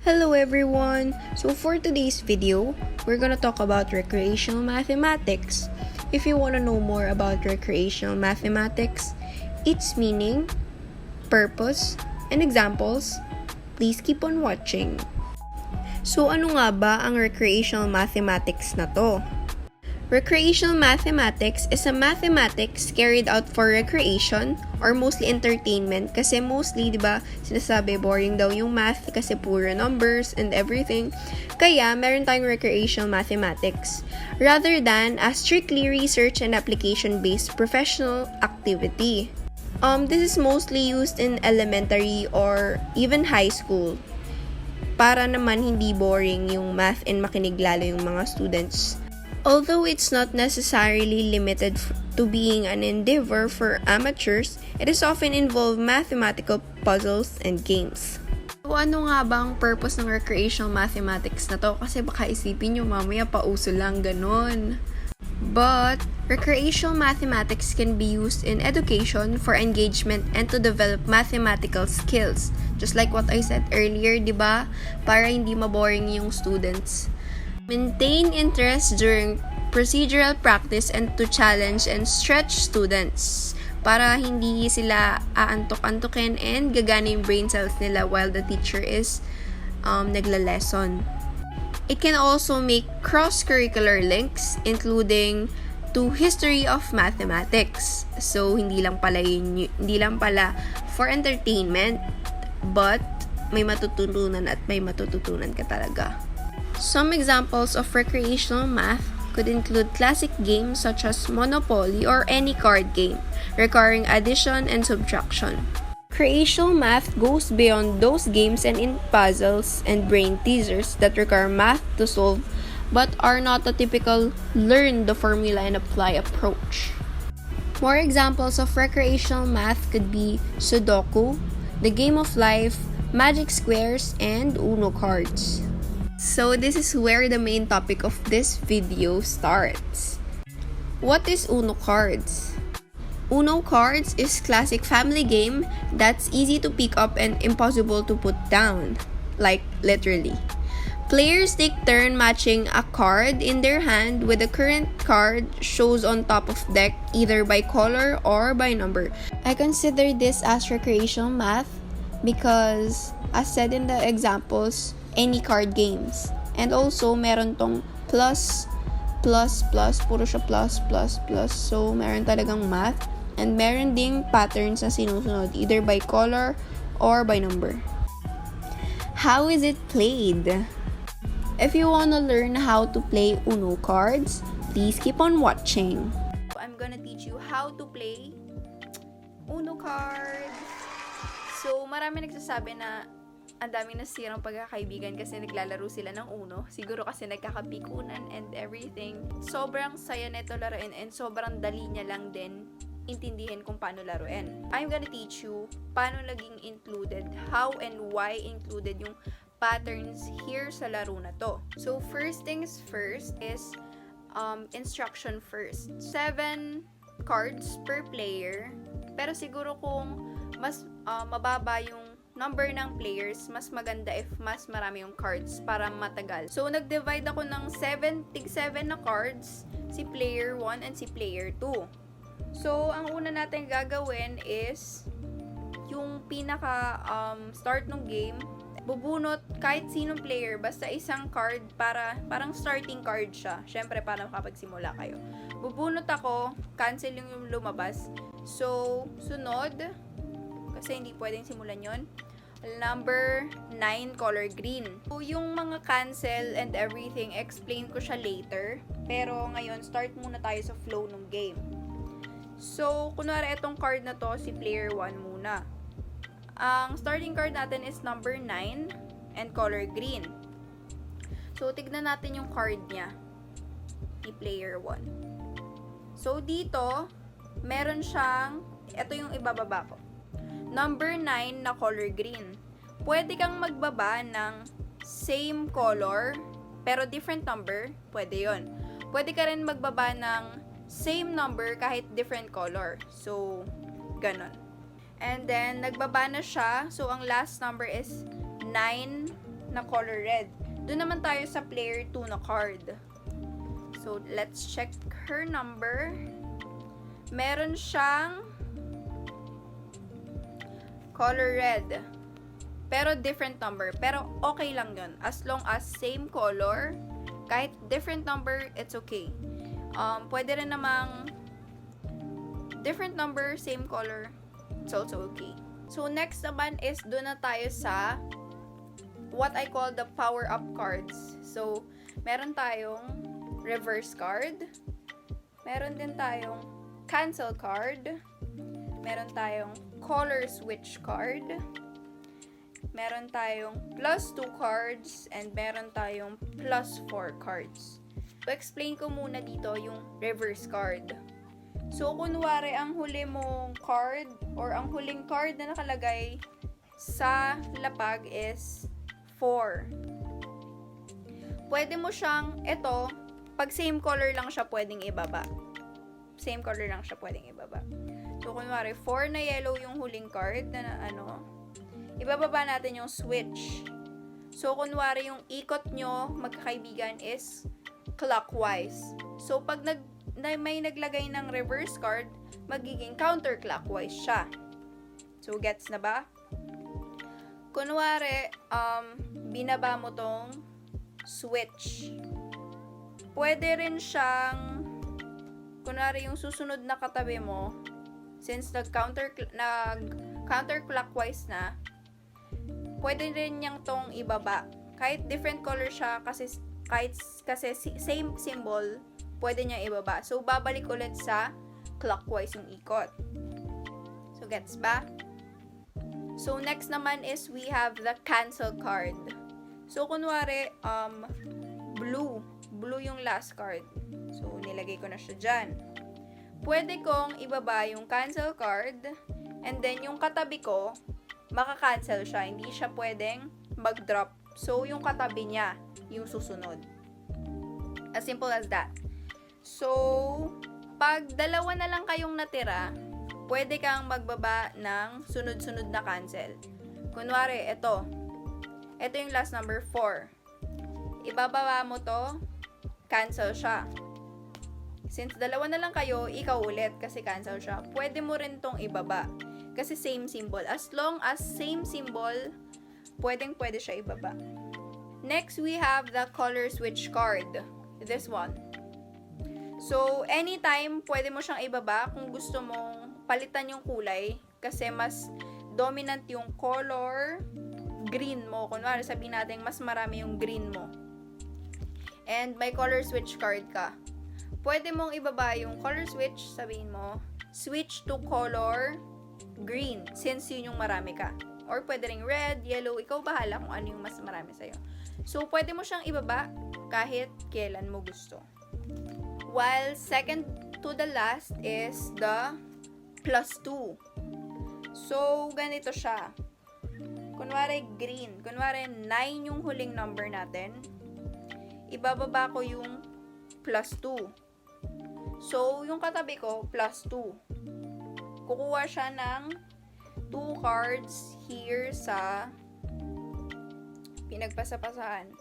Hello everyone! So for today's video, we're gonna talk about recreational mathematics. If you wanna know more about recreational mathematics, its meaning, purpose, and examples, please keep on watching. So ano nga ba ang recreational mathematics na to? Recreational mathematics is a mathematics carried out for recreation or mostly entertainment kasi mostly, di ba, sinasabi boring daw yung math kasi puro numbers and everything. Kaya, meron tayong recreational mathematics rather than a strictly research and application-based professional activity. This is mostly used in elementary or even high school para naman hindi boring yung math and makinig lalo yung mga students. Although it's not necessarily limited to being an endeavor for amateurs, it is often involved mathematical puzzles and games. So ano nga bang purpose ng recreational mathematics na to? Kasi baka isipin nyo mamaya pauso lang ganon. But recreational mathematics can be used in education for engagement and to develop mathematical skills. Just like what I said earlier, di ba? Para hindi maboring yung students. Maintain interest during procedural practice and to challenge and stretch students para hindi sila aantok-antokin and gagana yung brain cells nila while the teacher is nagla-lesson. It can also make cross-curricular links including to history of mathematics. So hindi lang pala for entertainment but may matututunan at may matututunan ka talaga. Some examples of recreational math could include classic games such as Monopoly or any card game, requiring addition and subtraction. Recreational math goes beyond those games and in puzzles and brain teasers that require math to solve but are not a typical learn the formula and apply approach. More examples of recreational math could be Sudoku, the game of life, magic squares, and Uno cards. So this is where the main topic of this video starts. What is Uno cards? Uno cards is classic family game that's easy to pick up and impossible to put down. Like literally. Players take turn matching a card in their hand with the current card shows on top of deck either by color or by number. I consider this as recreational math because as said in the examples, any card games. And also, meron tong plus, puro siya plus. So, meron talagang math. And meron ding patterns na sinusunod, either by color or by number. How is it played? If you wanna learn how to play Uno cards, please keep on watching. I'm gonna teach you how to play Uno cards. So, marami nagsasabi na ang dami nasirang pagkakaibigan kasi naglalaro sila ng Uno. Siguro kasi nagkakapikunan and everything. Sobrang saya nito laruin and sobrang dali niya lang din intindihin kung paano laruin. I'm gonna teach you paano naging included, how and why included yung patterns here sa laro na to. So, first things first is instruction first. 7 cards per player. Pero siguro kung mas mababa yung number ng players, mas maganda if mas marami yung cards para matagal. So, nag-divide ako ng 7 na cards, si player 1 and si player 2. So, ang una natin gagawin is yung pinaka start ng game, bubunot kahit sinong player, basta isang card parang starting card siya. Syempre, para makapagsimula kayo. Bubunot ako, cancel yung lumabas. So, sunod, kasi hindi pwedeng simulan yon. Number 9, color green. So, yung mga cancel and everything, explain ko siya later. Pero ngayon, start muna tayo sa flow ng game. So, kunwari itong card na to, si player 1 muna. Ang starting card natin is number 9 and color green. So, tignan natin yung card niya ni player 1. So, dito, meron siyang, ito yung ibababa ko. Number 9 na color green. Pwede kang magbaba ng same color, pero different number. Pwede yon. Pwede ka rin magbaba ng same number kahit different color. So, ganon. And then, nagbaba na siya. So, ang last number is 9 na color red. Doon naman tayo sa player 2 na card. So, let's check her number. Meron siyang color red. Pero different number. Pero okay lang yun. As long as same color, kahit different number, it's okay. Pwede rin namang different number, same color, it's also okay. So, next naman is doon na tayo sa what I call the power-up cards. So, meron tayong reverse card. Meron din tayong cancel card. Meron tayong color switch card. Meron tayong plus 2 cards. And meron tayong plus 4 cards. So, explain ko muna dito yung reverse card. So, kunwari, ang huli mong card or ang huling card na nakalagay sa lapag is 4. Pwede mo siyang, pag same color lang siya, pwedeng ibaba. Same color lang siya, pwedeng ibaba. So, kunwari, 4 na yellow yung huling card na ibababa natin yung switch. So, kunwari, yung ikot nyo, magkakaibigan, is clockwise. So, pag may naglagay ng reverse card, magiging counterclockwise siya. So, gets na ba? Kunwari, binaba mo tong switch. Pwede rin siyang, kunwari yung susunod na katabi mo, since nag-counterclockwise na, pwede rin niyang tong ibaba. Kahit different color siya, kasi same symbol, pwede niya ibaba. So, babalik ulit sa clockwise yung ikot. So, gets ba? So, next naman is we have the cancel card. So, kunwari, blue. Blue yung last card. So, nilagay ko na siya dyan. Pwede kong ibaba yung cancel card, and then yung katabi ko, maka-cancel siya. Hindi siya pwedeng mag-drop. So, yung katabi niya, yung susunod. As simple as that. So, pag dalawa na lang kayong natira, pwede kang magbaba ng sunod-sunod na cancel. Kunwari, ito yung last number 4. Ibababa mo to, cancel siya. Since dalawa na lang kayo, ikaw ulit kasi cancel siya. Pwede mo rin tong ibaba. Kasi same symbol. As long as same symbol, pwede siya ibaba. Next, we have the color switch card. This one. So, anytime, pwede mo siyang ibaba kung gusto mong palitan yung kulay. Kasi mas dominant yung color green mo. Kunwari, sabihin natin, mas marami yung green mo. And may color switch card ka. Pwede mong ibaba yung color switch, sabihin mo, switch to color green, since yun yung marami ka. Or pwede ring red, yellow, ikaw bahala kung ano yung mas marami sa'yo. So, pwede mo siyang ibaba kahit kailan mo gusto. While second to the last is the plus 2. So, ganito siya. Kunwari green, kunwari 9 yung huling number natin, ibababa ko yung plus 2. So, yung katabi ko, plus 2. Kukuha siya ng 2 cards here sa pinagpasapasahan.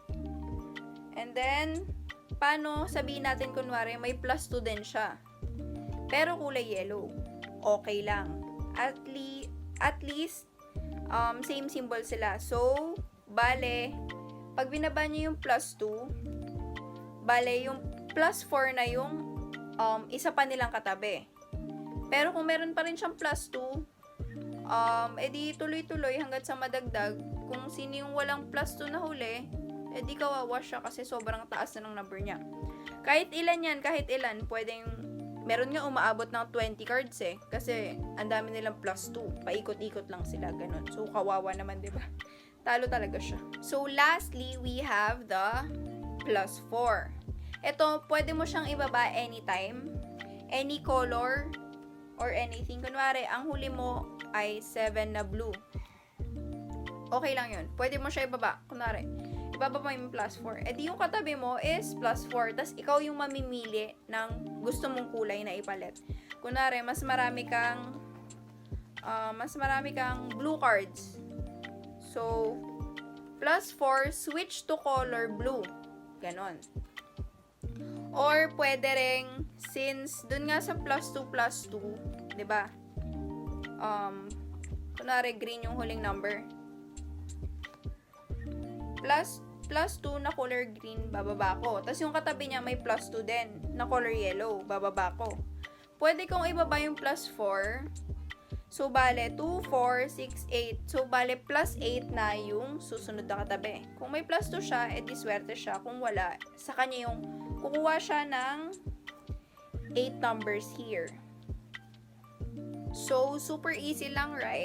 And then, paano sabihin natin kunwari may plus 2 din siya. Pero kulay yellow. Okay lang. At least, same symbol sila. So, bale, pag binaba niyo yung plus 2, bale, yung plus 4 na yung isa pa nilang katabi. Pero kung meron pa rin siyang plus 2, edi tuloy-tuloy hanggat sa madagdag. Kung sino yung walang plus 2 na huli, edi kawawa siya kasi sobrang taas na ng number niya. Kahit ilan yan, kahit ilan, pwedeng, meron nga umaabot ng 20 cards eh. Kasi, ang dami nilang plus 2. Paikot-ikot lang sila, ganun. So, kawawa naman, diba? Talo talaga siya. So, lastly, we have the plus 4. Ito, pwede mo siyang ibaba anytime, any color, or anything. Kunwari, ang huli mo ay 7 na blue. Okay lang yun. Pwede mo siya ibaba. Kunwari, ibaba mo yung plus 4. E di yung katabi mo is plus 4. Tapos, ikaw yung mamimili ng gusto mong kulay na ipalit. Kunwari, mas marami kang blue cards. So, Plus 4, switch to color blue. Ganon. Or, pwede ring, since, dun nga sa plus 2, diba? Kunwari, green yung huling number. Plus 2 na color green, bababa ko. Tapos yung katabi niya may plus 2 din, na color yellow, bababa ko. Pwede kong ibaba yung plus 4. So, bale, 2, 4, 6, 8. So, bale, plus 8 na yung susunod na katabi. Kung may plus 2 siya, edi swerte siya. Kung wala, sa kanya yung kukuha siya ng 8 numbers here. So, super easy lang, right?